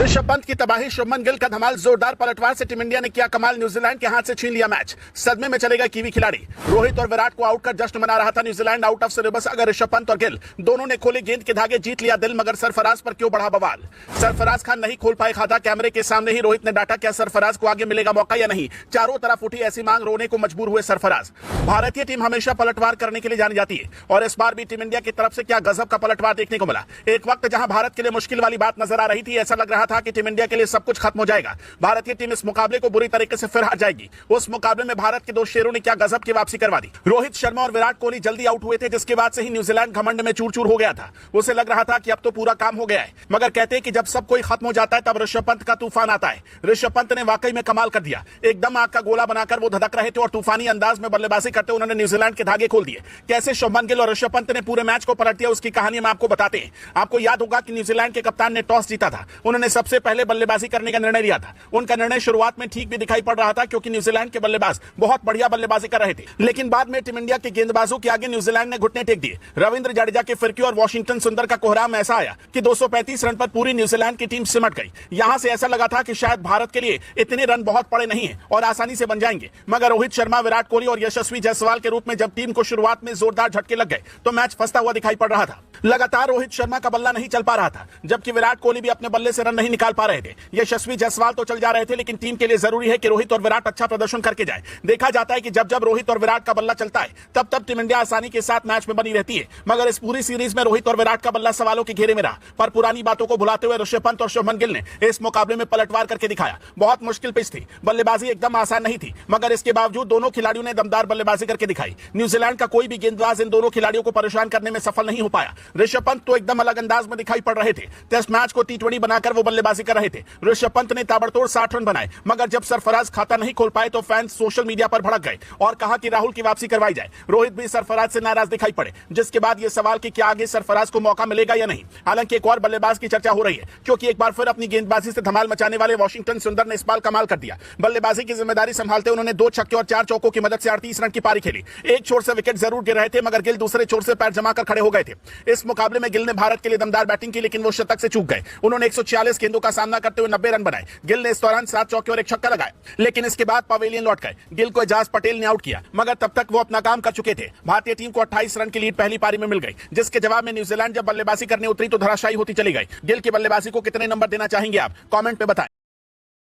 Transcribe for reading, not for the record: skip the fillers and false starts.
ऋषभ पंत की तबाही, शुभमन गिल का धमाल, जोरदार पलटवार से टीम इंडिया ने किया कमाल, न्यूजीलैंड के हाथ से छीन लिया मैच। सदमे में चलेगा कीवी खिलाड़ी। रोहित और विराट को आउट कर जश्न मना रहा था न्यूजीलैंड, आउट ऑफ सिलेबस अगर ऋषभ पंत और गिल दोनों ने खोले गेंद के धागे, जीत लिया दिल, मगर सरफराज पर क्यों बढ़ा बवाल। सरफराज खान नहीं खोल पाए खाता, कैमरे के सामने ही रोहित ने डांटा, क्या सरफराज को आगे मिलेगा मौका या नहीं। चारों तरफ उठी ऐसी मांग, रोने को मजबूर हुए सरफराज। भारतीय टीम हमेशा पलटवार करने के लिए जानी जाती है और इस बार भी टीम इंडिया की तरफ से क्या गजब का पलटवार देखने को मिला। एक वक्त जहां भारत के लिए मुश्किल वाली बात नजर आ रही थी, ऐसा लग रहा था कि टीम इंडिया के लिए सब कुछ खत्म हो जाएगा, भारतीय टीम इस मुकाबले को बुरी तरीके से फिर हार जाएगी। उस मुकाबले में भारत के दो शेरों ने क्या गजब की वापसी करवा दी। रोहित शर्मा और विराट कोहली जल्दी आउट हुए थे, जिसके बाद से ही न्यूजीलैंड घमंड में चूर चूर हो गया था। उसे लग रहा था कि अब तो पूरा काम हो गया है, मगर कहते हैं कि जब सब कोई खत्म हो जाता है तब ऋषभ पंत का तूफान आता है। ऋषभ पंत ने वाकई में कमाल कर दिया, एकदम आग का गोला बनाकर वो धधक रहे थे और तूफानी अंदाज में बल्लेबाजी करते उन्होंने न्यूजीलैंड के धागे खोल दिए। कैसे शुभमन गिल और ऋषभ पंत ने पूरे मैच को पलट दिया, उसकी कहानी हम आपको बताते हैं। आपको याद होगा कि न्यूजीलैंड के कप्तान ने टॉस जीता था, उन्होंने सबसे पहले बल्लेबाजी करने का निर्णय लिया था। उनका निर्णय शुरुआत में ठीक भी दिखाई पड़ रहा था, क्योंकि न्यूजीलैंड के बल्लेबाज बहुत बढ़िया बल्लेबाजी कर रहे थे, लेकिन बाद में टीम इंडिया के गेंदबाजों के आगे न्यूजीलैंड ने घुटने टेक दिए। रविंद्र जडेजा के फिरकी और वॉशिंगटन सुंदर का कोहराम ऐसा आया कि 235 रन पर पूरी न्यूजीलैंड की टीम सिमट गई। यहां से ऐसा लगा था कि शायद भारत के लिए इतने रन बहुत पड़े नहीं है और आसानी से बन जाएंगे, मगर रोहित शर्मा, विराट कोहली और यशस्वी जायसवाल के रूप में जब टीम को शुरुआत में जोरदार झटके लग गए तो मैच फंसता हुआ दिखाई पड़ रहा था। लगातार रोहित शर्मा का बल्ला नहीं चल पा रहा था, जबकि विराट कोहली भी अपने बल्ले से रन नहीं निकाल पा रहे थे। यशस्वी जायसवाल तो चल जा रहे थे, लेकिन टीम के लिए जरूरी है कि रोहित और विराट अच्छा प्रदर्शन करके जाए। देखा जाता है कि जब जब रोहित और विराट का बल्ला चलता है तब तब टीम इंडिया आसानी के साथ मैच में बनी रहती है, मगर इस पूरी सीरीज में रोहित और विराट का बल्ला सवालों के घेरे में रहा। पर पुरानी बातों को भुलाते हुए ऋषभ पंत और शुभमन गिल ने इस मुकाबले में पलटवार करके दिखाया। बहुत मुश्किल पिच थी, बल्लेबाजी एकदम आसान नहीं थी, मगर इसके बावजूद दोनों खिलाड़ियों ने दमदार बल्लेबाजी करके दिखाई। न्यूजीलैंड का कोई भी गेंदबाज इन दोनों खिलाड़ियों को परेशान करने में सफल नहीं हो पाया। ऋषभ पंत तो एकदम अलग अंदाज में दिखाई पड़ रहे थे, टेस्ट मैच को T20 बनाकर वो बल्लेबाजी कर रहे थे। ऋषभ पंत ने ताबड़तोड़ 60 रन बनाए, मगर जब सरफराज खाता नहीं खोल पाए तो फैंस सोशल मीडिया पर भड़क गए और कहा कि राहुल की वापसी करवाई जाए। रोहित भी सरफराज से नाराज दिखाई पड़े, जिसके बाद ये सवाल कि क्या आगे सरफराज को मौका मिलेगा या नहीं। हालांकि एक और बल्लेबाज की चर्चा हो रही है, क्योंकि एक बार फिर अपनी गेंदबाजी से धमाल मचाने वाले वॉशिंगटन सुंदर ने इस बार कमाल कर दिया। बल्लेबाजी की जिम्मेदारी संभालते उन्होंने 2 छक्के और 4 चौकों की मदद से 38 रन की पारी खेली। एक छोर से विकेट जरूर गिर रहे थे, मगर गिल दूसरे छोर से पैर जमाकर खड़े हो गए थे। इस मुकाबले में गिल ने भारत के लिए दमदार बैटिंग की, लेकिन वो शतक से चूक गए। उन्होंने 146 गेंदों का सामना करते हुए 90 रन बनाए। गिल ने इस दौरान 7 चौके और 1 छक्का लगाए, लेकिन इसके बाद पवेलियन लौट गए। गिल को एजाज पटेल ने आउट किया, मगर तब तक वो अपना काम कर चुके थे। भारतीय टीम को 28 रन की लीड पहली पारी में मिल गई, जिसके जवाब में न्यूजीलैंड जब बल्लेबाजी करने उतरी तो धराशायी होती चली गई। गिल की बल्लेबाजी को कितने नंबर देना चाहेंगे आप, कमेंट पे बताएं।